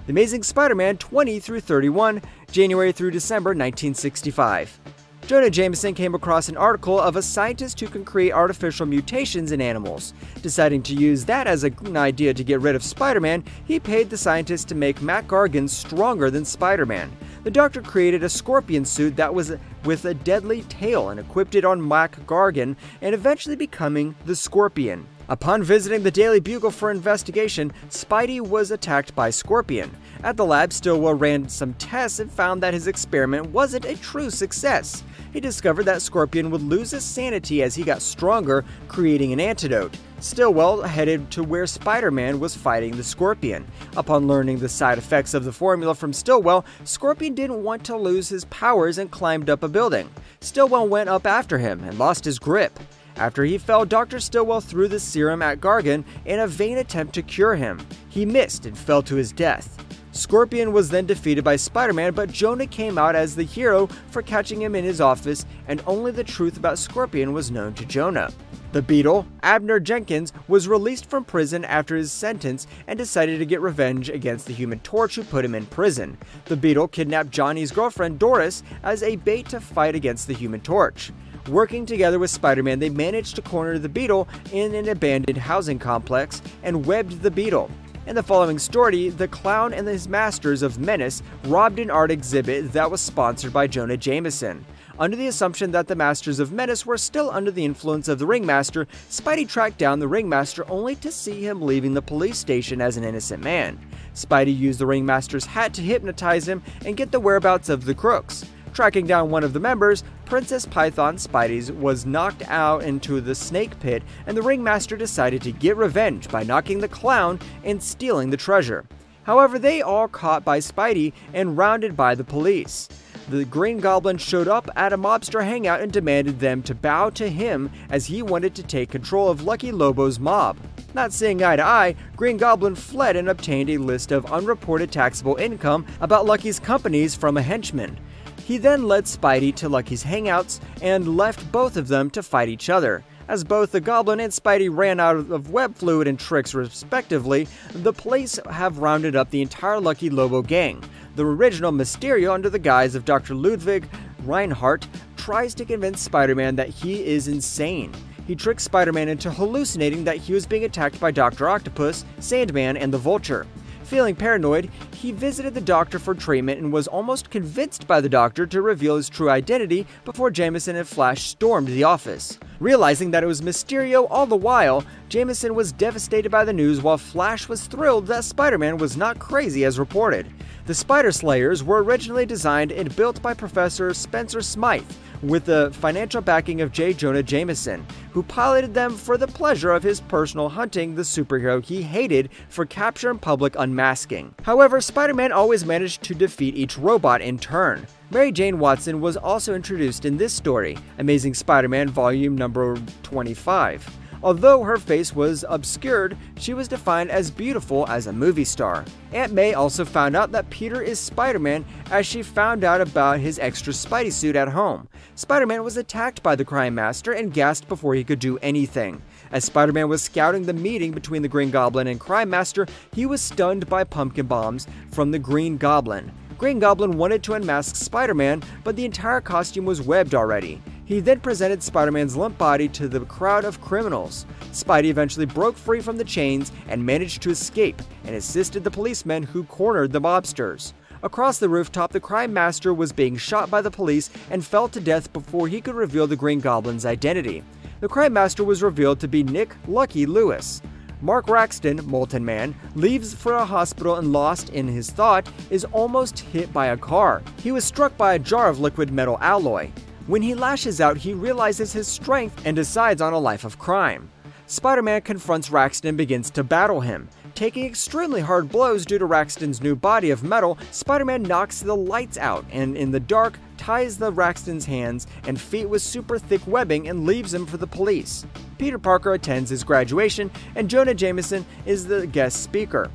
The Amazing Spider-Man 20 through 31, January through December 1965. Jonah Jameson came across an article of a scientist who can create artificial mutations in animals. Deciding to use that as an idea to get rid of Spider-Man, he paid the scientist to make Mac Gargan stronger than Spider-Man. The doctor created a scorpion suit that was with a deadly tail and equipped it on Mac Gargan, and eventually becoming the Scorpion. Upon visiting the Daily Bugle for investigation, Spidey was attacked by Scorpion. At the lab, Stillwell ran some tests and found that his experiment wasn't a true success. He discovered that Scorpion would lose his sanity as he got stronger, creating an antidote. Stillwell headed to where Spider-Man was fighting the Scorpion. Upon learning the side effects of the formula from Stillwell, Scorpion didn't want to lose his powers and climbed up a building. Stillwell went up after him and lost his grip. After he fell, Dr. Stillwell threw the serum at Gargan in a vain attempt to cure him. He missed and fell to his death. Scorpion was then defeated by Spider-Man, but Jonah came out as the hero for catching him in his office, and only the truth about Scorpion was known to Jonah. The Beetle, Abner Jenkins, was released from prison after his sentence and decided to get revenge against the Human Torch who put him in prison. The Beetle kidnapped Johnny's girlfriend Doris as a bait to fight against the Human Torch. Working together with Spider-Man, they managed to corner the Beetle in an abandoned housing complex and webbed the Beetle. In the following story, the Clown and his Masters of Menace robbed an art exhibit that was sponsored by Jonah Jameson. Under the assumption that the Masters of Menace were still under the influence of the Ringmaster, Spidey tracked down the Ringmaster only to see him leaving the police station as an innocent man. Spidey used the Ringmaster's hat to hypnotize him and get the whereabouts of the crooks. Tracking down one of the members, Princess Python Spidey's was knocked out into the snake pit, and the Ringmaster decided to get revenge by knocking the Clown and stealing the treasure. However, they all caught by Spidey and rounded by the police. The Green Goblin showed up at a mobster hangout and demanded them to bow to him as he wanted to take control of Lucky Lobo's mob. Not seeing eye to eye, Green Goblin fled and obtained a list of unreported taxable income about Lucky's companies from a henchman. He then led Spidey to Lucky's hangouts and left both of them to fight each other. As both the Goblin and Spidey ran out of web fluid and tricks respectively, the police have rounded up the entire Lucky Lobo gang. The original Mysterio, under the guise of Dr. Ludwig Reinhardt, tries to convince Spider-Man that he is insane. He tricks Spider-Man into hallucinating that he was being attacked by Dr. Octopus, Sandman, and the Vulture. Feeling paranoid, he visited the doctor for treatment and was almost convinced by the doctor to reveal his true identity before Jameson and Flash stormed the office. Realizing that it was Mysterio all the while, Jameson was devastated by the news while Flash was thrilled that Spider-Man was not crazy as reported. The Spider Slayers were originally designed and built by Professor Spencer Smythe, with the financial backing of J. Jonah Jameson, who piloted them for the pleasure of his personal hunting the superhero he hated for capture and public unmasking. However, Spider-Man always managed to defeat each robot in turn. Mary Jane Watson was also introduced in this story, Amazing Spider-Man Volume Number 25. Although her face was obscured, she was defined as beautiful as a movie star. Aunt May also found out that Peter is Spider-Man as she found out about his extra Spidey suit at home. Spider-Man was attacked by the Crime Master and gassed before he could do anything. As Spider-Man was scouting the meeting between the Green Goblin and Crime Master, he was stunned by pumpkin bombs from the Green Goblin. Green Goblin wanted to unmask Spider-Man, but the entire costume was webbed already. He then presented Spider-Man's limp body to the crowd of criminals. Spidey eventually broke free from the chains and managed to escape, and assisted the policemen who cornered the mobsters. Across the rooftop, the Crime Master was being shot by the police and fell to death before he could reveal the Green Goblin's identity. The Crime Master was revealed to be Nick Lucky Lewis. Mark Raxton, Molten Man, leaves for a hospital and lost in his thought is almost hit by a car. He was struck by a jar of liquid metal alloy. When he lashes out, he realizes his strength and decides on a life of crime. Spider-Man confronts Raxton and begins to battle him. Taking extremely hard blows due to Raxton's new body of metal, Spider-Man knocks the lights out and, in the dark, ties the Raxton's hands and feet with super thick webbing and leaves him for the police. Peter Parker attends his graduation, and Jonah Jameson is the guest speaker.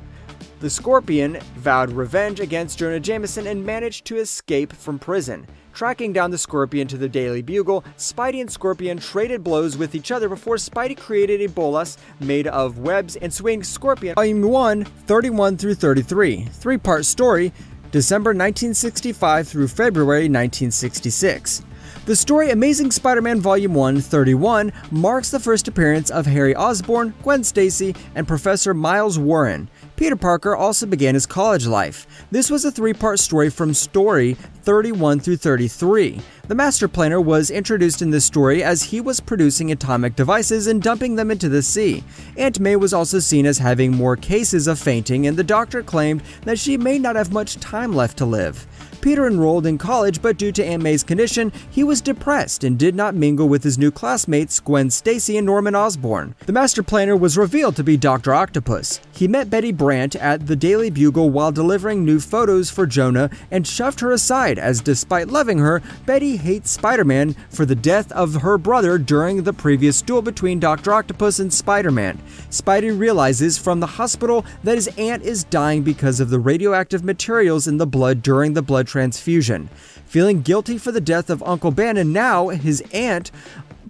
The Scorpion vowed revenge against Jonah Jameson and managed to escape from prison. Tracking down the Scorpion to the Daily Bugle, Spidey and Scorpion traded blows with each other before Spidey created a bolas made of webs and swinged Scorpion. Volume 1, 31 through 33. Three-part story, December 1965 through February 1966. The story Amazing Spider-Man Volume 1, 31 marks the first appearance of Harry Osborn, Gwen Stacy, and Professor Miles Warren. Peter Parker also began his college life. This was a three-part story from story 31 through 33. The Master Planner was introduced in this story as he was producing atomic devices and dumping them into the sea. Aunt May was also seen as having more cases of fainting, and the doctor claimed that she may not have much time left to live. Peter enrolled in college, but due to Aunt May's condition, he was depressed and did not mingle with his new classmates Gwen Stacy and Norman Osborn. The Master Planner was revealed to be Dr. Octopus. He met Betty Brant at the Daily Bugle while delivering new photos for Jonah and shoved her aside as, despite loving her, Betty hates Spider-Man for the death of her brother during the previous duel between Dr. Octopus and Spider-Man. Spidey realizes from the hospital that his aunt is dying because of the radioactive materials in the blood during the blood transfusion. Feeling guilty for the death of Uncle Ben and now his aunt,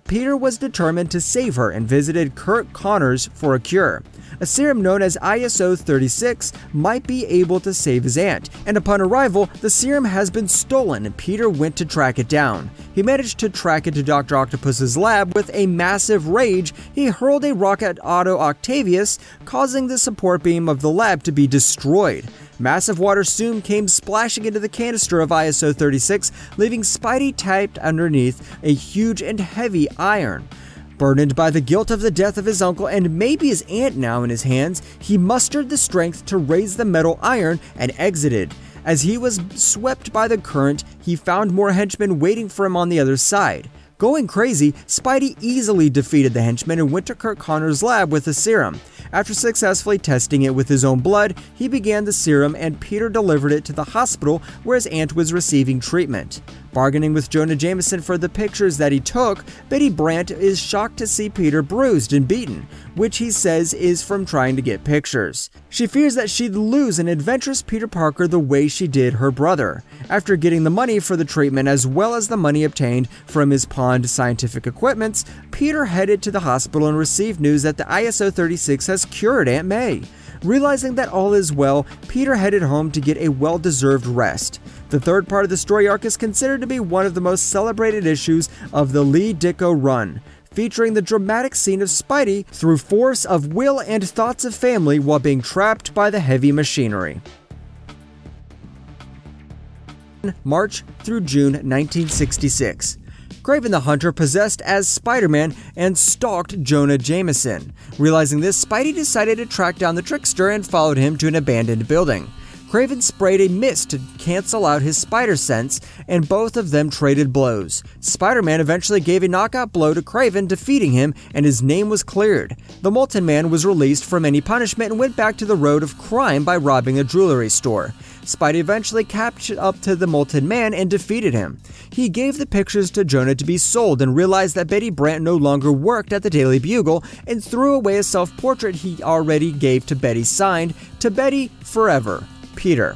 Peter was determined to save her and visited Curt Connors for a cure. A serum known as ISO-36 might be able to save his aunt, and upon arrival, the serum has been stolen and Peter went to track it down. He managed to track it to Dr. Octopus's lab. With a massive rage, he hurled a rock at Otto Octavius, causing the support beam of the lab to be destroyed. Massive water soon came splashing into the canister of ISO-36, leaving Spidey trapped underneath a huge and heavy iron. Burdened by the guilt of the death of his uncle and maybe his aunt now in his hands, he mustered the strength to raise the metal iron and exited. As he was swept by the current, he found more henchmen waiting for him on the other side. Going crazy, Spidey easily defeated the henchmen and went to Curt Connors' lab with the serum. After successfully testing it with his own blood, he began the serum and Peter delivered it to the hospital where his aunt was receiving treatment. Bargaining with Jonah Jameson for the pictures that he took, Betty Brant is shocked to see Peter bruised and beaten, which he says is from trying to get pictures. She fears that she'd lose an adventurous Peter Parker the way she did her brother. After getting the money for the treatment as well as the money obtained from his pawned scientific equipments, Peter headed to the hospital and received news that the ISO-36 has cured Aunt May. Realizing that all is well, Peter headed home to get a well-deserved rest. The third part of the story arc is considered to be one of the most celebrated issues of the Lee Ditko run, featuring the dramatic scene of Spidey through force of will and thoughts of family while being trapped by the heavy machinery. March through June 1966. Kraven the Hunter possessed as Spider-Man and stalked Jonah Jameson. Realizing this, Spidey decided to track down the trickster and followed him to an abandoned building. Kraven sprayed a mist to cancel out his spider sense, and both of them traded blows. Spider-Man eventually gave a knockout blow to Kraven, defeating him, and his name was cleared. The Molten Man was released from any punishment and went back to the road of crime by robbing a jewelry store. Spidey eventually catched up to the Molten Man and defeated him. He gave the pictures to Jonah to be sold and realized that Betty Brant no longer worked at the Daily Bugle and threw away a self-portrait he already gave to Betty signed, "To Betty, Forever, Peter."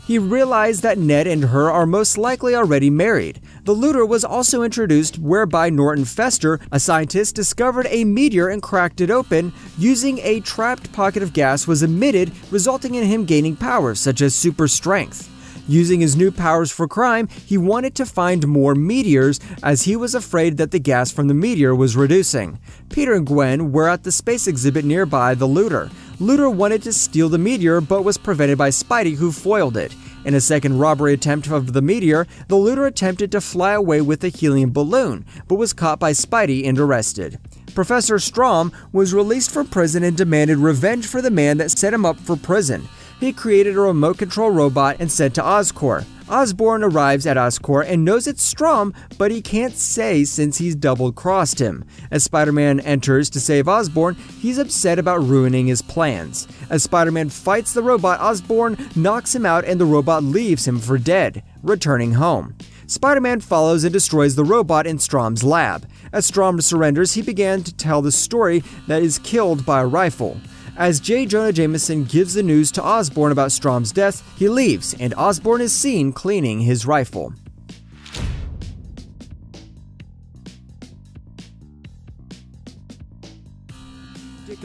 He realized that Ned and her are most likely already married. The looter was also introduced, whereby Norton Fester, a scientist, discovered a meteor and cracked it open. Using a trapped pocket of gas was emitted, resulting in him gaining powers such as super strength. Using his new powers for crime, he wanted to find more meteors as he was afraid that the gas from the meteor was reducing. Peter and Gwen were at the space exhibit nearby the looter. Looter wanted to steal the meteor but was prevented by Spidey, who foiled it. In a second robbery attempt of the meteor, the looter attempted to fly away with a helium balloon, but was caught by Spidey and arrested. Professor Strom was released from prison and demanded revenge for the man that set him up for prison. He created a remote control robot and sent to Oscorp. Osborn arrives at Oscorp and knows it's Strom, but he can't say since he's double-crossed him. As Spider-Man enters to save Osborn, he's upset about ruining his plans. As Spider-Man fights the robot, Osborn knocks him out and the robot leaves him for dead, returning home. Spider-Man follows and destroys the robot in Strom's lab. As Strom surrenders, he began to tell the story that is killed by a rifle. As J. Jonah Jameson gives the news to Osborn about Strom's death, he leaves, and Osborn is seen cleaning his rifle.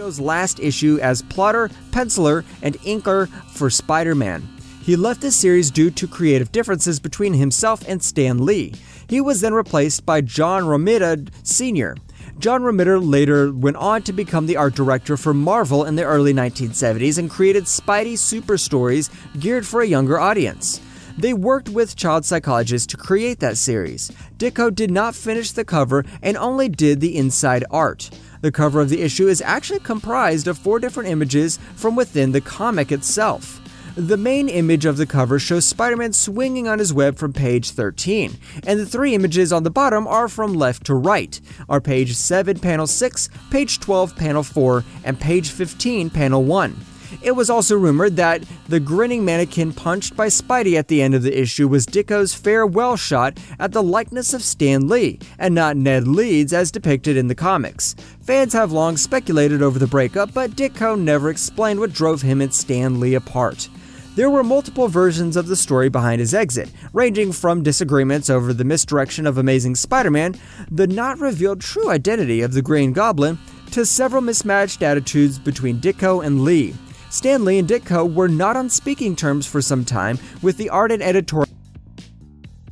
Ditko's last issue as plotter, penciler, and inker for Spider-Man. He left the series due to creative differences between himself and Stan Lee. He was then replaced by John Romita Sr. John Romita later went on to become the art director for Marvel in the early 1970s and created Spidey Super Stories geared for a younger audience. They worked with child psychologists to create that series. Ditko did not finish the cover and only did the inside art. The cover of the issue is actually comprised of 4 different images from within the comic itself. The main image of the cover shows Spider-Man swinging on his web from page 13, and the 3 images on the bottom are from left to right, are page 7, panel 6, page 12, panel 4, and page 15, panel 1. It was also rumored that the grinning mannequin punched by Spidey at the end of the issue was Ditko's farewell shot at the likeness of Stan Lee, and not Ned Leeds as depicted in the comics. Fans have long speculated over the breakup, but Ditko never explained what drove him and Stan Lee apart. There were multiple versions of the story behind his exit, ranging from disagreements over the misdirection of Amazing Spider-Man, the not revealed true identity of the Green Goblin, to several mismatched attitudes between Ditko and Lee. Stan Lee and Ditko were not on speaking terms for some time, with the art and editorial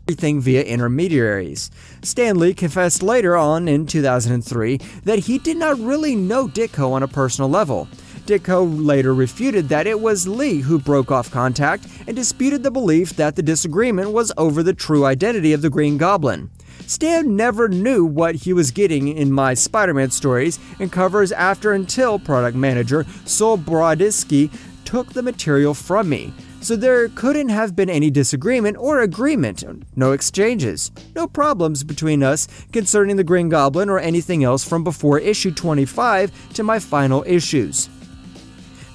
everything via intermediaries. Stan Lee confessed later on in 2003 that he did not really know Ditko on a personal level. Ditko later refuted that it was Lee who broke off contact and disputed the belief that the disagreement was over the true identity of the Green Goblin. Stan never knew what he was getting in my Spider-Man stories and covers after until product manager Sol Brodisky took the material from me. So there couldn't have been any disagreement or agreement, no exchanges, no problems between us concerning the Green Goblin or anything else from before issue 25 to my final issues.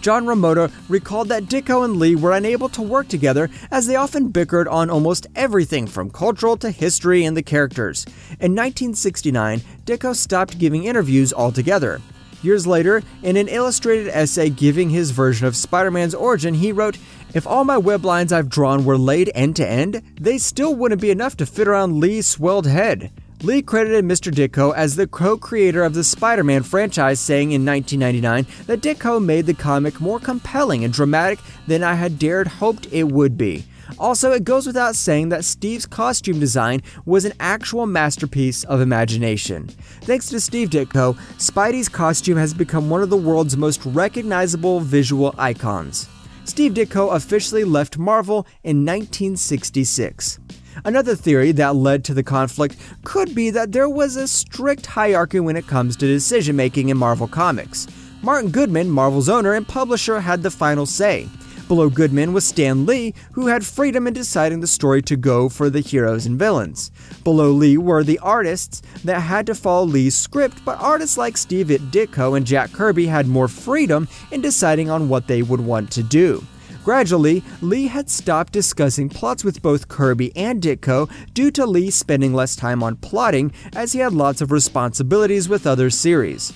John Romita recalled that Ditko and Lee were unable to work together as they often bickered on almost everything from cultural to history and the characters. In 1969, Ditko stopped giving interviews altogether. Years later, in an illustrated essay giving his version of Spider-Man's origin, he wrote, "If all my web lines I've drawn were laid end to end, they still wouldn't be enough to fit around Lee's swelled head." Lee credited Mr. Ditko as the co-creator of the Spider-Man franchise, saying in 1999 that Ditko made the comic more compelling and dramatic than I had dared hoped it would be. Also, it goes without saying that Steve's costume design was an actual masterpiece of imagination. Thanks to Steve Ditko, Spidey's costume has become one of the world's most recognizable visual icons. Steve Ditko officially left Marvel in 1966. Another theory that led to the conflict could be that there was a strict hierarchy when it comes to decision-making in Marvel Comics. Martin Goodman, Marvel's owner and publisher, had the final say. Below Goodman was Stan Lee, who had freedom in deciding the story to go for the heroes and villains. Below Lee were the artists that had to follow Lee's script, but artists like Steve Ditko and Jack Kirby had more freedom in deciding on what they would want to do. Gradually, Lee had stopped discussing plots with both Kirby and Ditko due to Lee spending less time on plotting as he had lots of responsibilities with other series.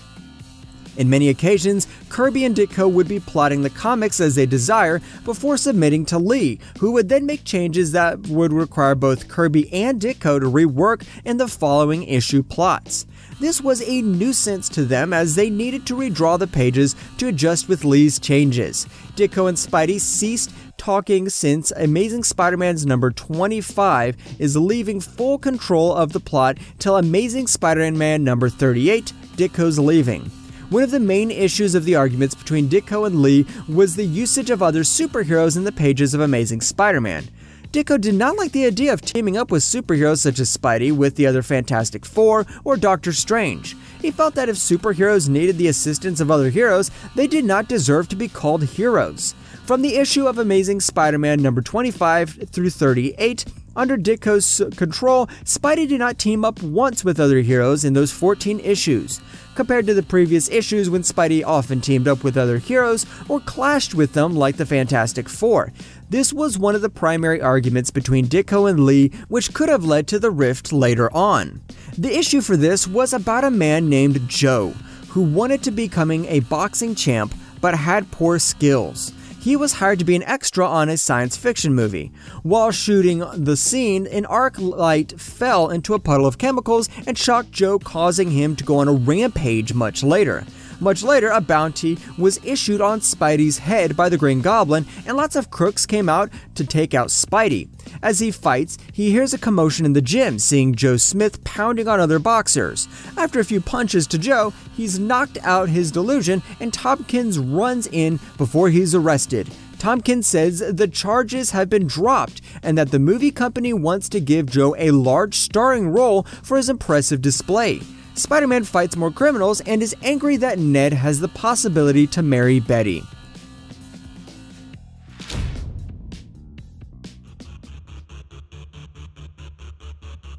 In many occasions, Kirby and Ditko would be plotting the comics as they desire before submitting to Lee, who would then make changes that would require both Kirby and Ditko to rework in the following issue plots. This was a nuisance to them as they needed to redraw the pages to adjust with Lee's changes. Ditko and Spidey ceased talking since Amazing Spider-Man's number 25 is leaving full control of the plot till Amazing Spider-Man number 38, Ditko's leaving. One of the main issues of the arguments between Ditko and Lee was the usage of other superheroes in the pages of Amazing Spider-Man. Ditko did not like the idea of teaming up with superheroes such as Spidey with the other Fantastic Four or Doctor Strange. He felt that if superheroes needed the assistance of other heroes, they did not deserve to be called heroes. From the issue of Amazing Spider-Man number 25 through 38, under Ditko's control, Spidey did not team up once with other heroes in those 14 issues, compared to the previous issues when Spidey often teamed up with other heroes or clashed with them like the Fantastic Four. This was one of the primary arguments between Ditko and Lee, which could have led to the rift later on. The issue for this was about a man named Joe, who wanted to becoming a boxing champ but had poor skills. He was hired to be an extra on a science fiction movie. While shooting the scene, an arc light fell into a puddle of chemicals and shocked Joe, causing him to go on a rampage much later. Much later, a bounty was issued on Spidey's head by the Green Goblin, and lots of crooks came out to take out Spidey. As he fights, he hears a commotion in the gym, seeing Joe Smith pounding on other boxers. After a few punches to Joe, he's knocked out his delusion, and Tompkins runs in before he's arrested. Tompkins says the charges have been dropped and that the movie company wants to give Joe a large starring role for his impressive display. Spider-Man fights more criminals and is angry that Ned has the possibility to marry Betty.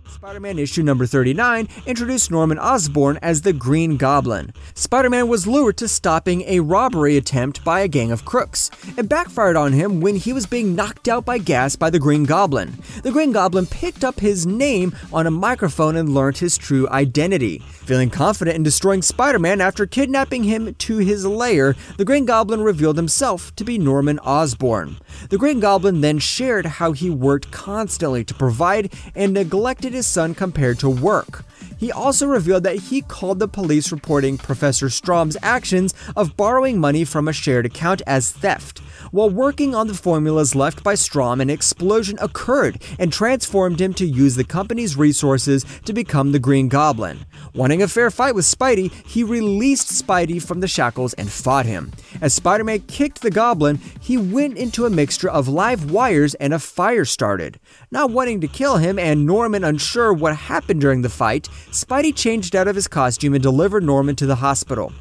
Spider-Man issue number 39 introduced Norman Osborn as the Green Goblin. Spider-Man was lured to stopping a robbery attempt by a gang of crooks. It backfired on him when he was being knocked out by gas by the Green Goblin. The Green Goblin picked up his name on a microphone and learned his true identity. Feeling confident in destroying Spider-Man after kidnapping him to his lair, the Green Goblin revealed himself to be Norman Osborn. The Green Goblin then shared how he worked constantly to provide and neglected his son compared to work. He also revealed that he called the police reporting Professor Strom's actions of borrowing money from a shared account as theft. While working on the formulas left by Strom, an explosion occurred and transformed him to use the company's resources to become the Green Goblin. Wanting a fair fight with Spidey, he released Spidey from the shackles and fought him. As Spider-Man kicked the Goblin, he went into a mixture of live wires and a fire started. Not wanting to kill him and Norman unsure what happened during the fight, Spidey changed out of his costume and delivered Norman to the hospital.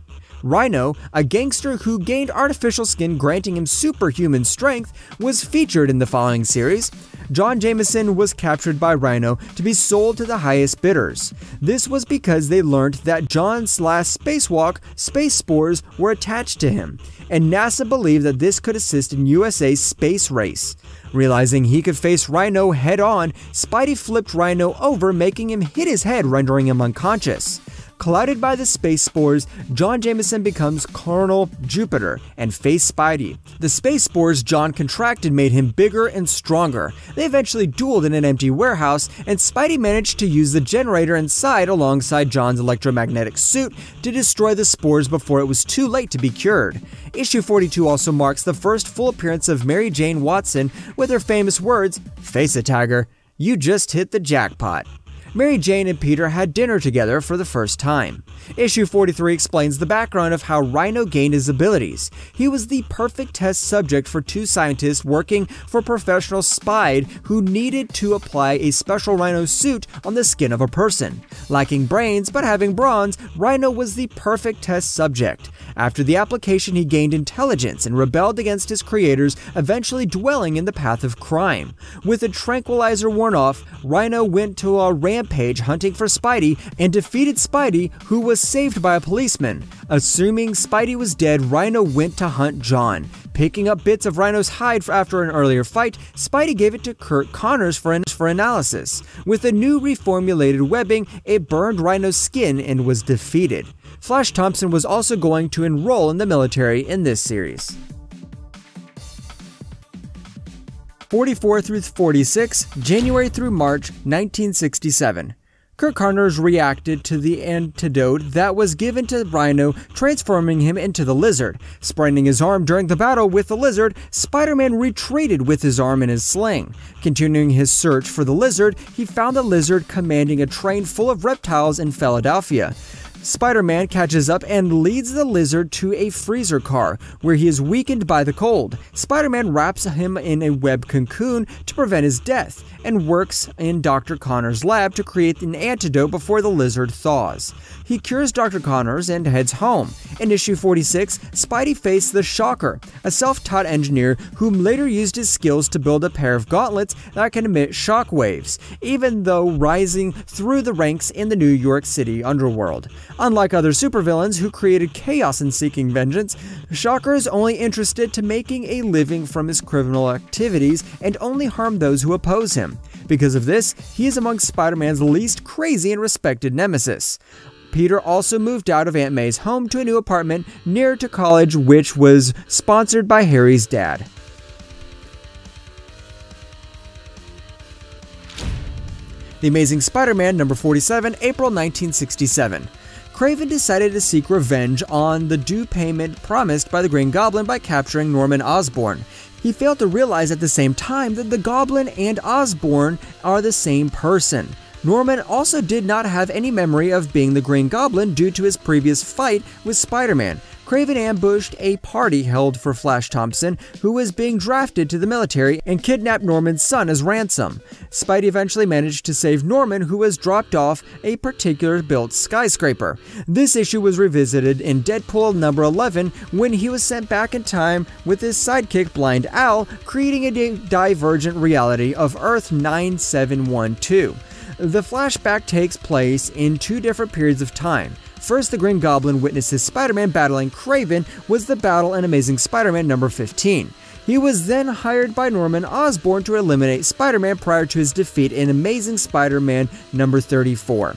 Rhino, a gangster who gained artificial skin granting him superhuman strength, was featured in the following series. John Jameson was captured by Rhino to be sold to the highest bidders. This was because they learned that John's last spacewalk, space spores were attached to him, and NASA believed that this could assist in USA's space race. Realizing he could face Rhino head-on, Spidey flipped Rhino over, making him hit his head, rendering him unconscious. Collided by the space spores, John Jameson becomes Colonel Jupiter and faced Spidey. The space spores John contracted made him bigger and stronger. They eventually dueled in an empty warehouse, and Spidey managed to use the generator inside alongside John's electromagnetic suit to destroy the spores before it was too late to be cured. Issue 42 also marks the first full appearance of Mary Jane Watson with her famous words, "Face it, Tiger, you just hit the jackpot." Mary Jane and Peter had dinner together for the first time. Issue 43 explains the background of how Rhino gained his abilities. He was the perfect test subject for two scientists working for Professional Spide who needed to apply a special Rhino suit on the skin of a person. Lacking brains but having bronze, Rhino was the perfect test subject. After the application, he gained intelligence and rebelled against his creators, eventually dwelling in the path of crime. With the tranquilizer worn off, Rhino went to a rampage hunting for Spidey and defeated Spidey, who was saved by a policeman. Assuming Spidey was dead, Rhino went to hunt John. Picking up bits of Rhino's hide after an earlier fight, Spidey gave it to Curt Connors for analysis. With a new reformulated webbing, it burned Rhino's skin and was defeated. Flash Thompson was also going to enroll in the military in this series. 44 through 46, January through March 1967. Curt Connors reacted to the antidote that was given to Rhino, transforming him into the Lizard. Spraining his arm during the battle with the Lizard, Spider-Man retreated with his arm in his sling. Continuing his search for the Lizard, he found the Lizard commanding a train full of reptiles in Philadelphia. Spider-Man catches up and leads the Lizard to a freezer car, where he is weakened by the cold. Spider-Man wraps him in a web cocoon to prevent his death, and works in Dr. Connors' lab to create an antidote before the Lizard thaws. He cures Dr. Connors and heads home. In issue 46, Spidey faced the Shocker, a self-taught engineer who later used his skills to build a pair of gauntlets that can emit shockwaves, even though rising through the ranks in the New York City underworld. Unlike other supervillains who created chaos and seeking vengeance, Shocker is only interested to making a living from his criminal activities and only harm those who oppose him. Because of this, he is among Spider-Man's least crazy and respected nemesis. Peter also moved out of Aunt May's home to a new apartment near to college, which was sponsored by Harry's dad. The Amazing Spider-Man number 47, April 1967. Kraven decided to seek revenge on the due payment promised by the Green Goblin by capturing Norman Osborn. He failed to realize at the same time that the Goblin and Osborn are the same person. Norman also did not have any memory of being the Green Goblin due to his previous fight with Spider-Man. Kraven ambushed a party held for Flash Thompson, who was being drafted to the military, and kidnapped Norman's son as ransom. Spidey eventually managed to save Norman, who was dropped off a particular built skyscraper. This issue was revisited in Deadpool number 11 when he was sent back in time with his sidekick Blind Al, creating a divergent reality of Earth 9712. The flashback takes place in two different periods of time. First, the Green Goblin witnesses Spider-Man battling Kraven was the battle in Amazing Spider-Man number 15. He was then hired by Norman Osborn to eliminate Spider-Man prior to his defeat in Amazing Spider-Man number 34.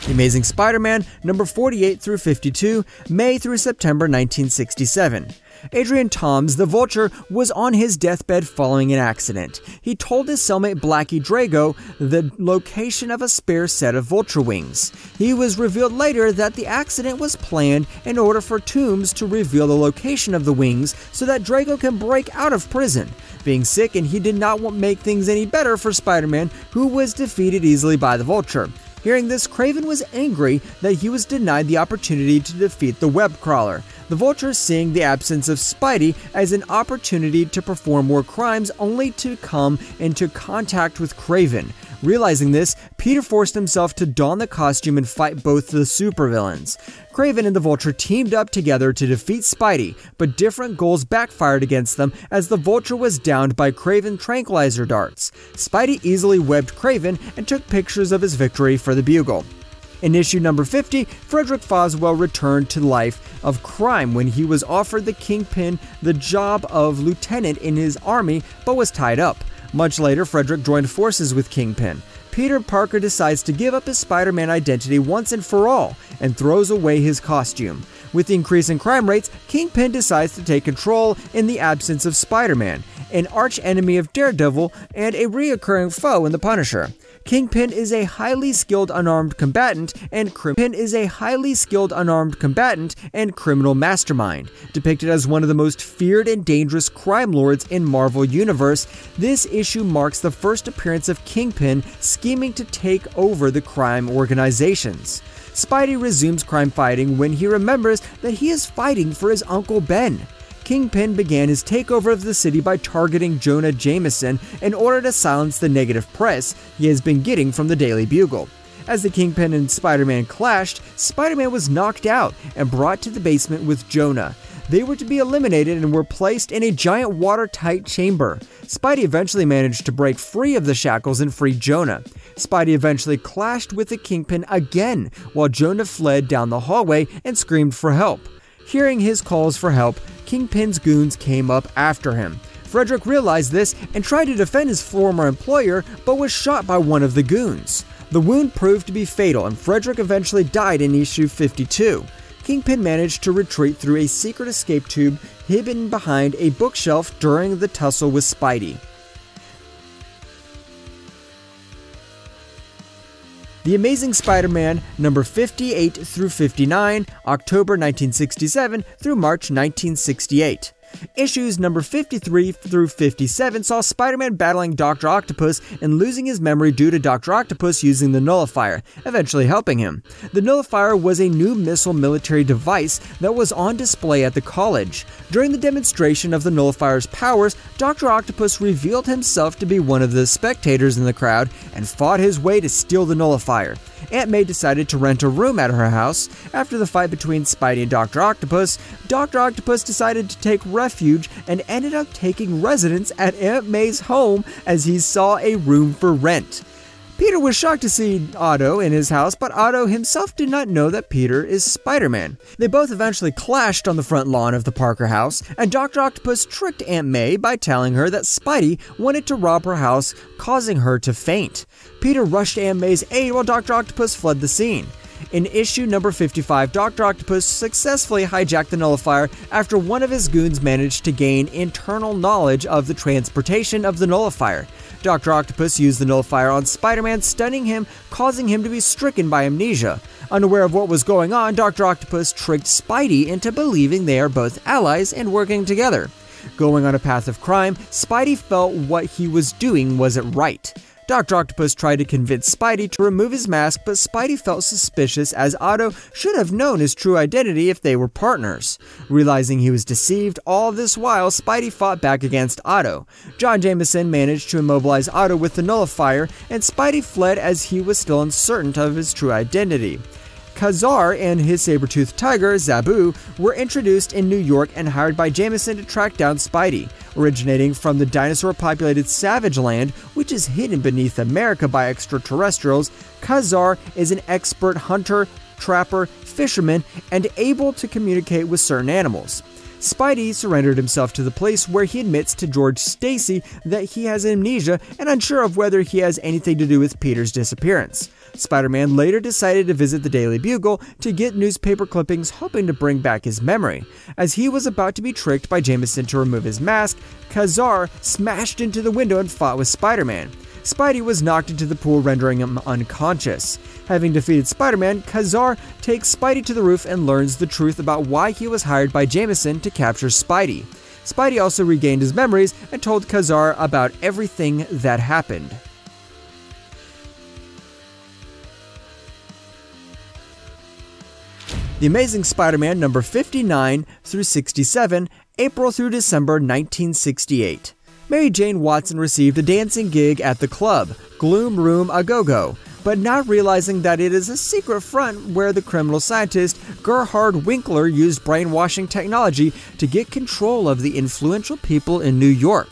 Amazing Spider-Man number 48 through 52, May through September 1967. Adrian Toms, the Vulture, was on his deathbed following an accident. He told his cellmate Blackie Drago the location of a spare set of Vulture wings. He was revealed later that the accident was planned in order for Toomes to reveal the location of the wings so that Drago can break out of prison. Being sick, and he did not make things any better for Spider-Man, who was defeated easily by the Vulture. Hearing this, Kraven was angry that he was denied the opportunity to defeat the web crawler. The Vulture, seeing the absence of Spidey as an opportunity to perform more crimes, only to come into contact with Kraven. Realizing this, Peter forced himself to don the costume and fight both the supervillains. Kraven and the Vulture teamed up together to defeat Spidey, but different goals backfired against them as the Vulture was downed by Kraven tranquilizer darts. Spidey easily webbed Kraven and took pictures of his victory for the Bugle. In issue number 50, Frederick Foswell returned to life of crime when he was offered the Kingpin the job of lieutenant in his army, but was tied up. Much later, Frederick joined forces with Kingpin. Peter Parker decides to give up his Spider-Man identity once and for all, and throws away his costume. With the increase in crime rates, Kingpin decides to take control in the absence of Spider-Man, an arch-enemy of Daredevil and a reoccurring foe in the Punisher. Kingpin is a highly skilled unarmed combatant and criminal mastermind. Depicted as one of the most feared and dangerous crime lords in Marvel Universe, this issue marks the first appearance of Kingpin scheming to take over the crime organizations. Spidey resumes crime fighting when he remembers that he is fighting for his Uncle Ben. Kingpin began his takeover of the city by targeting Jonah Jameson in order to silence the negative press he has been getting from the Daily Bugle. As the Kingpin and Spider-Man clashed, Spider-Man was knocked out and brought to the basement with Jonah. They were to be eliminated and were placed in a giant watertight chamber. Spidey eventually managed to break free of the shackles and free Jonah. Spidey eventually clashed with the Kingpin again, while Jonah fled down the hallway and screamed for help. Hearing his calls for help, Kingpin's goons came up after him. Frederick realized this and tried to defend his former employer, but was shot by one of the goons. The wound proved to be fatal, and Frederick eventually died in issue 52. Kingpin managed to retreat through a secret escape tube hidden behind a bookshelf during the tussle with Spidey. The Amazing Spider-Man number 58 through 59, October 1967 through March 1968. Issues number 53 through 57 saw Spider-Man battling Dr. Octopus and losing his memory due to Dr. Octopus using the Nullifier, eventually helping him. The Nullifier was a new missile military device that was on display at the college. During the demonstration of the Nullifier's powers, Dr. Octopus revealed himself to be one of the spectators in the crowd and fought his way to steal the Nullifier. Aunt May decided to rent a room at her house. After the fight between Spidey and Dr. Octopus decided to take refuge and ended up taking residence at Aunt May's home as he saw a room for rent. Peter was shocked to see Otto in his house, but Otto himself did not know that Peter is Spider-Man. They both eventually clashed on the front lawn of the Parker house, and Dr. Octopus tricked Aunt May by telling her that Spidey wanted to rob her house, causing her to faint. Peter rushed Aunt May's aid while Dr. Octopus fled the scene. In issue number 55, Dr. Octopus successfully hijacked the Nullifier after one of his goons managed to gain internal knowledge of the transportation of the Nullifier. Dr. Octopus used the nullifier on Spider-Man, stunning him, causing him to be stricken by amnesia. Unaware of what was going on, Dr. Octopus tricked Spidey into believing they are both allies and working together. Going on a path of crime, Spidey felt what he was doing wasn't right. Dr. Octopus tried to convince Spidey to remove his mask, but Spidey felt suspicious as Otto should have known his true identity if they were partners. Realizing he was deceived, all this while Spidey fought back against Otto. John Jameson managed to immobilize Otto with the nullifier, and Spidey fled as he was still uncertain of his true identity. Khazar and his saber-toothed tiger, Zabu, were introduced in New York and hired by Jameson to track down Spidey. Originating from the dinosaur-populated Savage Land, which is hidden beneath America by extraterrestrials, Khazar is an expert hunter, trapper, fisherman, and able to communicate with certain animals. Spidey surrendered himself to the police, where he admits to George Stacy that he has amnesia and unsure of whether he has anything to do with Peter's disappearance. Spider-Man later decided to visit the Daily Bugle to get newspaper clippings, hoping to bring back his memory. As he was about to be tricked by Jameson to remove his mask, Khazar smashed into the window and fought with Spider-Man. Spidey was knocked into the pool, rendering him unconscious. Having defeated Spider-Man, Khazar takes Spidey to the roof and learns the truth about why he was hired by Jameson to capture Spidey. Spidey also regained his memories and told Khazar about everything that happened. The Amazing Spider-Man number 59 through 67, April through December 1968. Mary Jane Watson received a dancing gig at the club, Gloom Room A Go-Go, but not realizing that it is a secret front where the criminal scientist Gerhard Winkler used brainwashing technology to get control of the influential people in New York.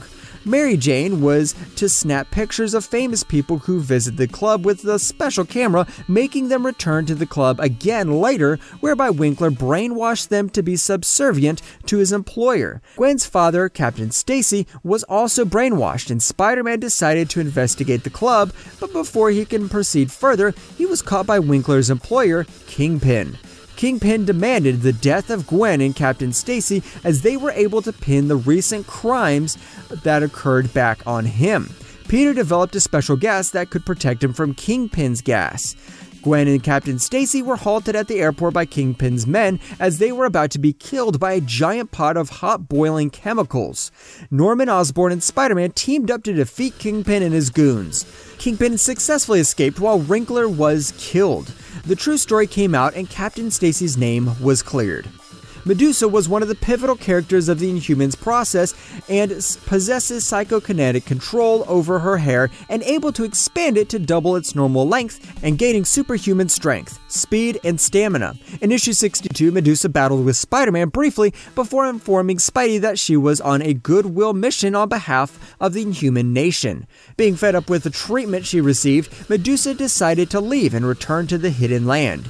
Mary Jane was to snap pictures of famous people who visit the club with a special camera, making them return to the club again later, whereby Winkler brainwashed them to be subservient to his employer. Gwen's father, Captain Stacy, was also brainwashed, and Spider-Man decided to investigate the club, but before he can proceed further, he was caught by Winkler's employer, Kingpin. Kingpin demanded the death of Gwen and Captain Stacy, as they were able to pin the recent crimes that occurred back on him. Peter developed a special gas that could protect him from Kingpin's gas. Gwen and Captain Stacy were halted at the airport by Kingpin's men as they were about to be killed by a giant pot of hot boiling chemicals. Norman Osborn and Spider-Man teamed up to defeat Kingpin and his goons. Kingpin successfully escaped while Winkler was killed. The true story came out and Captain Stacy's name was cleared. Medusa was one of the pivotal characters of the Inhumans process and possesses psychokinetic control over her hair and able to expand it to double its normal length and gaining superhuman strength, speed, and stamina. In issue 62, Medusa battled with Spider-Man briefly before informing Spidey that she was on a goodwill mission on behalf of the Inhuman nation. Being fed up with the treatment she received, Medusa decided to leave and return to the Hidden Land.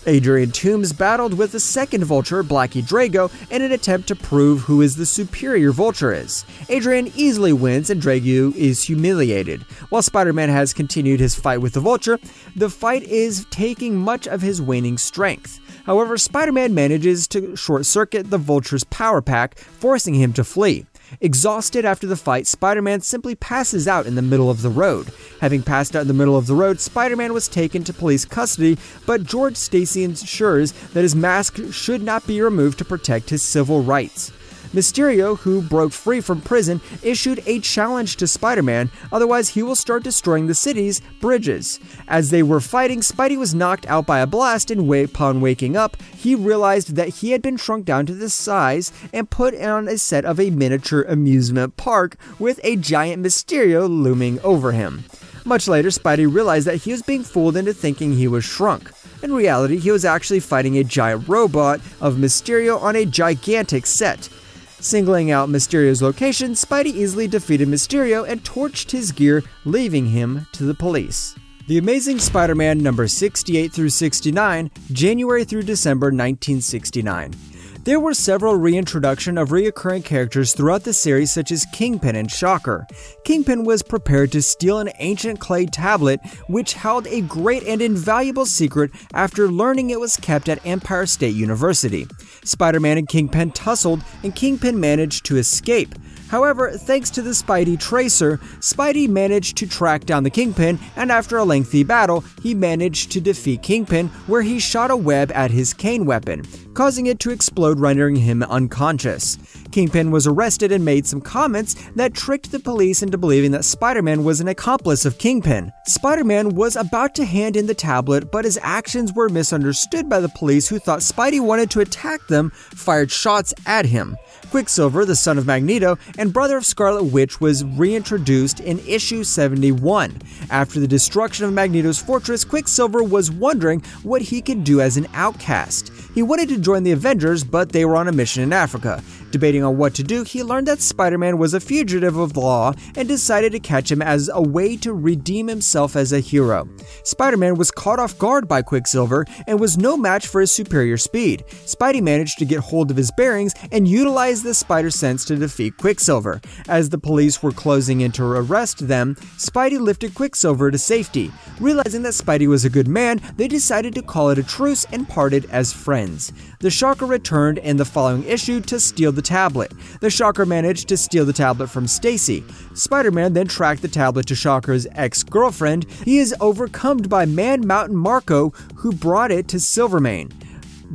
Adrian Toomes battled with the second Vulture, Blackie Drago, in an attempt to prove who is the superior Vulture is. Adrian easily wins and Drago is humiliated. While Spider-Man has continued his fight with the Vulture, the fight is taking much of his waning strength. However, Spider-Man manages to short-circuit the Vulture's power pack, forcing him to flee. Exhausted after the fight, Spider-Man simply passes out in the middle of the road. Having passed out in the middle of the road, Spider-Man was taken to police custody, but George Stacy ensures that his mask should not be removed to protect his civil rights. Mysterio, who broke free from prison, issued a challenge to Spider-Man, otherwise he will start destroying the city's bridges. As they were fighting, Spidey was knocked out by a blast, and upon waking up, he realized that he had been shrunk down to the size and put on a set of a miniature amusement park with a giant Mysterio looming over him. Much later, Spidey realized that he was being fooled into thinking he was shrunk. In reality, he was actually fighting a giant robot of Mysterio on a gigantic set. Singling out Mysterio's location, Spidey easily defeated Mysterio and torched his gear, leaving him to the police. The Amazing Spider-Man number 68 through 69, January through December 1969. There were several reintroductions of recurring characters throughout the series, such as Kingpin and Shocker. Kingpin was prepared to steal an ancient clay tablet which held a great and invaluable secret after learning it was kept at Empire State University. Spider-Man and Kingpin tussled, and Kingpin managed to escape. However, thanks to the Spidey Tracer, Spidey managed to track down the Kingpin, and after a lengthy battle, he managed to defeat Kingpin, where he shot a web at his cane weapon, causing it to explode, rendering him unconscious. Kingpin was arrested and made some comments that tricked the police into believing that Spider-Man was an accomplice of Kingpin. Spider-Man was about to hand in the tablet, but his actions were misunderstood by the police, who thought Spidey wanted to attack them, fired shots at him. Quicksilver, the son of Magneto and brother of Scarlet Witch, was reintroduced in issue 71. After the destruction of Magneto's fortress, Quicksilver was wondering what he could do as an outcast. He wanted to join the Avengers, but they were on a mission in Africa. Debating on what to do, he learned that Spider-Man was a fugitive of law and decided to catch him as a way to redeem himself as a hero. Spider-Man was caught off guard by Quicksilver and was no match for his superior speed. Spidey managed to get hold of his bearings and utilize the spider sense to defeat Quicksilver. As the police were closing in to arrest them, Spidey lifted Quicksilver to safety. Realizing that Spidey was a good man, they decided to call it a truce and parted as friends. The Shocker returned in the following issue to steal the tablet. The Shocker managed to steal the tablet from Stacy. Spider-Man then tracked the tablet to Shocker's ex-girlfriend. He is overcome by Man Mountain Marco, who brought it to Silvermane.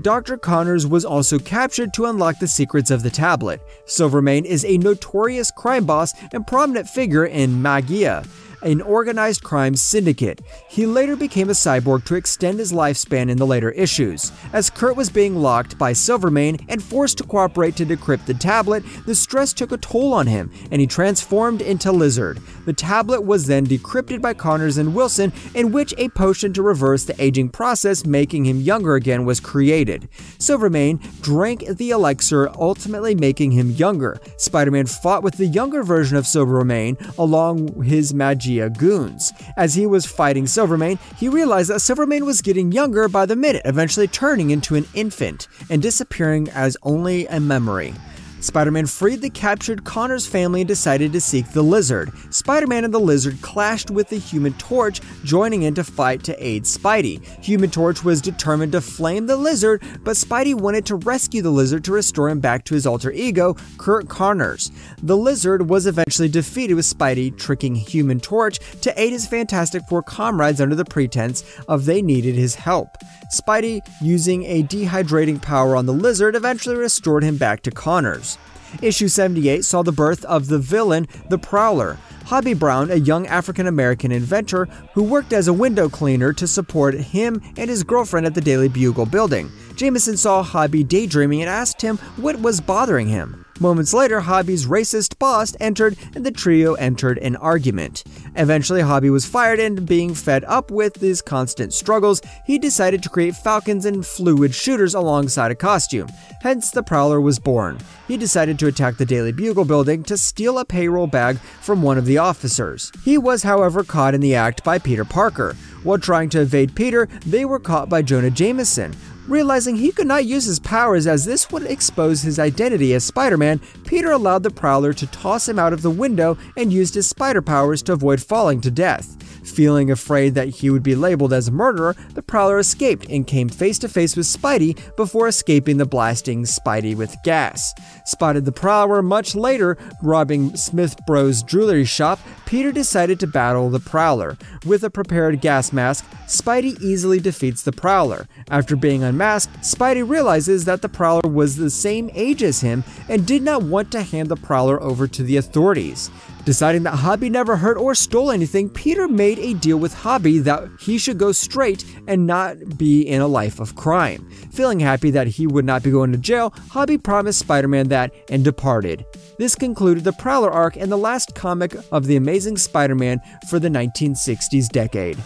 Dr. Connors was also captured to unlock the secrets of the tablet. Silvermane is a notorious crime boss and prominent figure in Magia, an organized crime syndicate. He later became a cyborg to extend his lifespan in the later issues. As Kurt was being locked by Silvermane and forced to cooperate to decrypt the tablet, the stress took a toll on him, and he transformed into Lizard. The tablet was then decrypted by Connors and Wilson, in which a potion to reverse the aging process, making him younger again, was created. Silvermane drank the elixir, ultimately making him younger. Spider-Man fought with the younger version of Silvermane along his Magia goons. As he was fighting Silvermane, he realized that Silvermane was getting younger by the minute, eventually turning into an infant and disappearing as only a memory. Spider-Man freed the captured Connors family and decided to seek the Lizard. Spider-Man and the Lizard clashed with the Human Torch, joining in to fight to aid Spidey. Human Torch was determined to flame the Lizard, but Spidey wanted to rescue the Lizard to restore him back to his alter ego, Kurt Connors. The Lizard was eventually defeated, with Spidey tricking Human Torch to aid his Fantastic Four comrades under the pretense of they needed his help. Spidey, using a dehydrating power on the Lizard, eventually restored him back to Connors. Issue 78 saw the birth of the villain, the Prowler. Hobby Brown, a young African-American inventor who worked as a window cleaner to support him and his girlfriend at the Daily Bugle building. Jameson saw Hobby daydreaming and asked him what was bothering him. Moments later, Hobby's racist boss entered and the trio entered an argument. Eventually, Hobby was fired, and being fed up with his constant struggles, he decided to create falcons and fluid shooters alongside a costume. Hence, the Prowler was born. He decided to attack the Daily Bugle building to steal a payroll bag from one of the officers. He was, however, caught in the act by Peter Parker. While trying to evade Peter, they were caught by Jonah Jameson. Realizing he could not use his powers as this would expose his identity as Spider-Man, Peter allowed the Prowler to toss him out of the window and used his spider powers to avoid falling to death. Feeling afraid that he would be labeled as a murderer, the Prowler escaped and came face to face with Spidey before escaping the blasting Spidey with gas. Spotted the Prowler much later robbing Smith Bros jewelry shop, Peter decided to battle the Prowler. With a prepared gas mask, Spidey easily defeats the Prowler. After being unmasked, Spidey realizes that the Prowler was the same age as him and did not want to hand the Prowler over to the authorities. Deciding that Hobby never hurt or stole anything, Peter made a deal with Hobby that he should go straight and not be in a life of crime. Feeling happy that he would not be going to jail, Hobby promised Spider-Man that and departed. This concluded the Prowler arc and the last comic of the Amazing Spider-Man for the 1960s decade.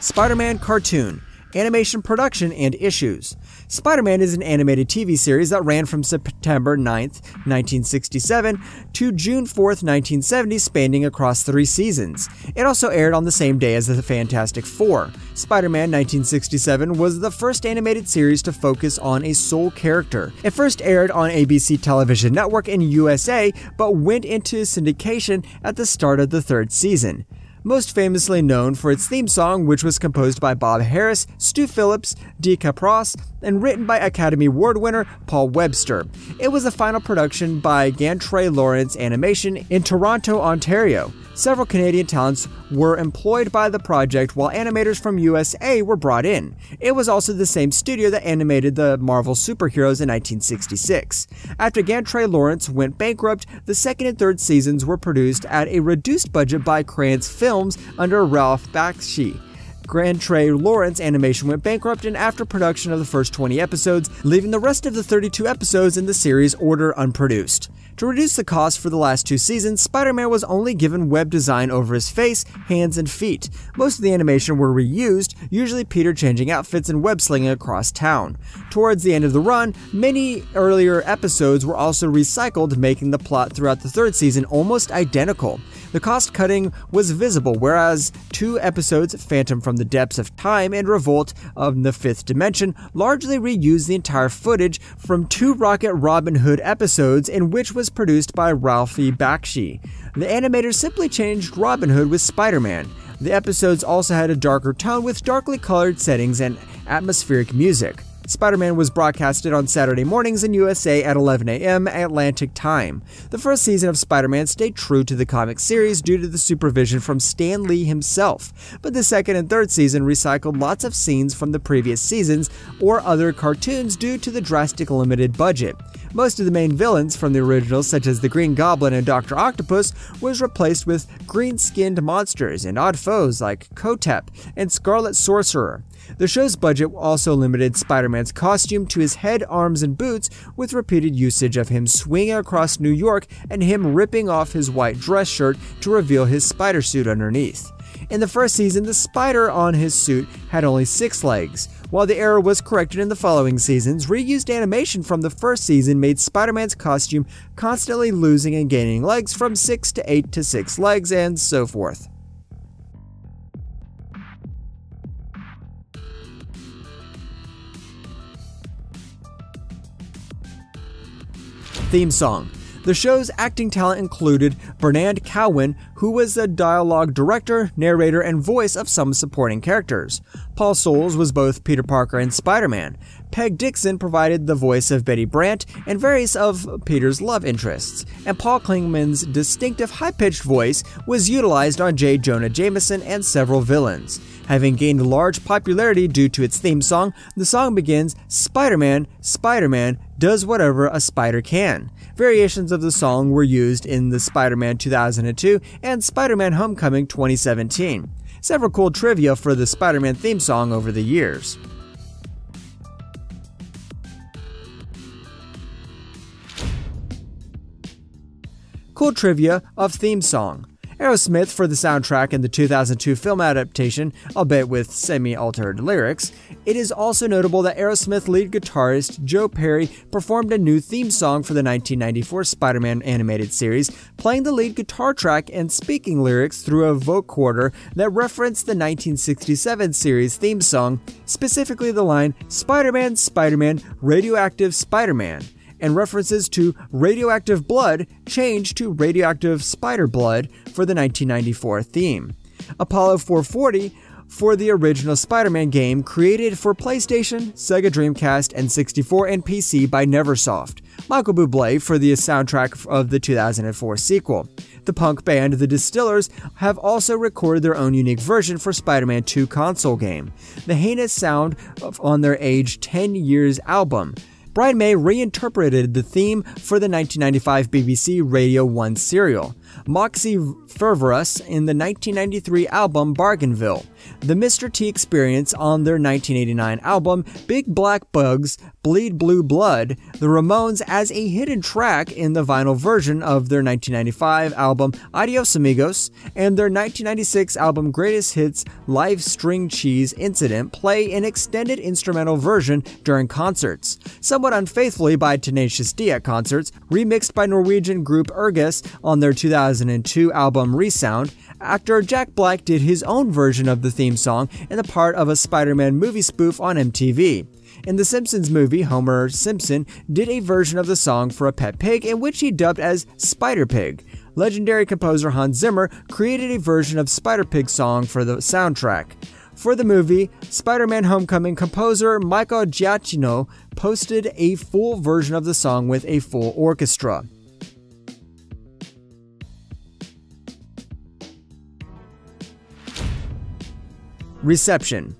Spider-Man Cartoon, Animation Production and Issues. Spider-Man is an animated TV series that ran from September 9th, 1967 to June 4th, 1970, spanning across 3 seasons. It also aired on the same day as the Fantastic Four. Spider-Man 1967 was the first animated series to focus on a sole character. It first aired on ABC Television Network in USA, but went into syndication at the start of the 3rd season. most famously known for its theme song, which was composed by Bob Harris, Stu Phillips, Ditko, and written by Academy Award winner Paul Webster. It was the final production by Gantry Lawrence Animation in Toronto, Ontario. Several Canadian talents were employed by the project, while animators from USA were brought in. It was also the same studio that animated the Marvel superheroes in 1966. After Gantry Lawrence went bankrupt, the second and third seasons were produced at a reduced budget by Crayons Films under Ralph Bakshi. Gantry Lawrence Animation went bankrupt and after production of the first 20 episodes, leaving the rest of the 32 episodes in the series order unproduced. To reduce the cost for the last 2 seasons, Spider-Man was only given web design over his face, hands, and feet. Most of the animation were reused, usually Peter changing outfits and web-slinging across town. Towards the end of the run, many earlier episodes were also recycled, making the plot throughout the third season almost identical. The cost cutting was visible, whereas 2 episodes, Phantom from the Depths of Time and Revolt of the Fifth Dimension, largely reused the entire footage from 2 Rocket Robin Hood episodes, in which was produced by Ralphie Bakshi. The animators simply changed Robin Hood with Spider-Man. The episodes also had a darker tone with darkly colored settings and atmospheric music. Spider-Man was broadcasted on Saturday mornings in USA at 11 a.m. Atlantic Time. The first season of Spider-Man stayed true to the comic series due to the supervision from Stan Lee himself, but the second and third season recycled lots of scenes from the previous seasons or other cartoons due to the drastic limited budget. Most of the main villains from the originals, such as the Green Goblin and Dr. Octopus, was replaced with green-skinned monsters and odd foes like Kotep and Scarlet Sorcerer. The show's budget also limited Spider-Man's costume to his head, arms, and boots, with repeated usage of him swinging across New York and him ripping off his white dress shirt to reveal his spider suit underneath. In the first season, the spider on his suit had only 6 legs. While the error was corrected in the following seasons, reused animation from the first season made Spider-Man's costume constantly losing and gaining legs from 6 to 8 to 6 legs, and so forth. Theme song. The show's acting talent included Bernard Cowan, who was the dialogue director, narrator, and voice of some supporting characters. Paul Soles was both Peter Parker and Spider-Man. Peg Dixon provided the voice of Betty Brant and various of Peter's love interests. And Paul Klingman's distinctive high-pitched voice was utilized on J. Jonah Jameson and several villains. Having gained large popularity due to its theme song, the song begins, "Spider-Man, Spider-Man does whatever a spider can." Variations of the song were used in the Spider-Man 2002 and Spider-Man Homecoming 2017. Several cool trivia for the Spider-Man theme song over the years. Cool trivia of theme song. Aerosmith for the soundtrack in the 2002 film adaptation, albeit with semi-altered lyrics. It is also notable that Aerosmith lead guitarist Joe Perry performed a new theme song for the 1994 Spider-Man animated series, playing the lead guitar track and speaking lyrics through a vocoder that referenced the 1967 series theme song, specifically the line, "Spider-Man, Spider-Man, Radioactive Spider-Man," and references to radioactive blood changed to radioactive spider blood for the 1994 theme. Apollo 440 for the original Spider-Man game created for PlayStation, Sega Dreamcast, and 64 and PC by Neversoft. Michael Bublé for the soundtrack of the 2004 sequel. The punk band The Distillers have also recorded their own unique version for Spider-Man 2 console game. The heinous sound on their Age 10 Years album. Brian May reinterpreted the theme for the 1995 BBC Radio 1 serial. Moxie Fervorous in the 1993 album Bargainville. The Mr. T Experience on their 1989 album Big Black Bugs Bleed Blue Blood, the Ramones as a hidden track in the vinyl version of their 1995 album Adios Amigos, and their 1996 album Greatest Hits Live String Cheese Incident play an extended instrumental version during concerts, somewhat unfaithfully by Tenacious D at concerts, remixed by Norwegian group Urges on their 2002 album Resound. Actor Jack Black did his own version of the theme song in the part of a Spider-Man movie spoof on MTV. In the Simpsons movie, Homer Simpson did a version of the song for a pet pig in which he dubbed as Spider Pig. legendary composer Hans Zimmer created a version of Spider-Pig's song for the soundtrack. For the movie, Spider-Man Homecoming composer Michael Giacchino posted a full version of the song with a full orchestra. Reception.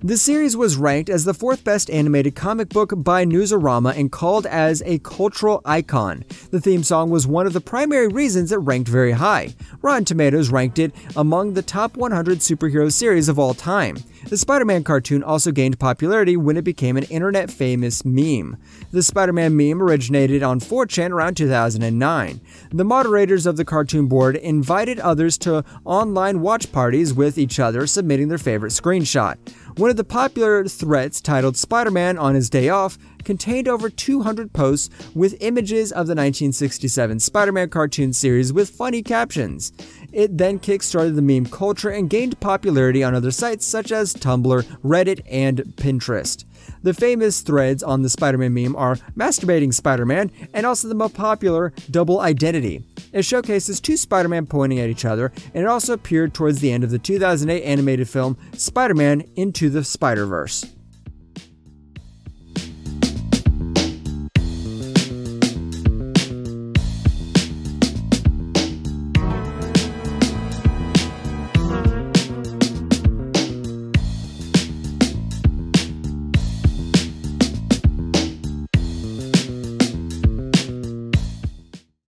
The series was ranked as the 4th best animated comic book by Newsarama and called as a cultural icon. The theme song was one of the primary reasons it ranked very high. Rotten Tomatoes ranked it among the top 100 superhero series of all time. The Spider-Man cartoon also gained popularity when it became an internet-famous meme. The Spider-Man meme originated on 4chan around 2009. The moderators of the cartoon board invited others to online watch parties with each other, submitting their favorite screenshot. One of the popular threads, titled "Spider-Man on his day off," contained over 200 posts with images of the 1967 Spider-Man cartoon series with funny captions. It then kickstarted the meme culture and gained popularity on other sites such as Tumblr, Reddit, and Pinterest. The famous threads on the Spider-Man meme are Masturbating Spider-Man and also the more popular Double Identity. It showcases two Spider-Man pointing at each other, and it also appeared towards the end of the 2008 animated film Spider-Man Into the Spider-Verse.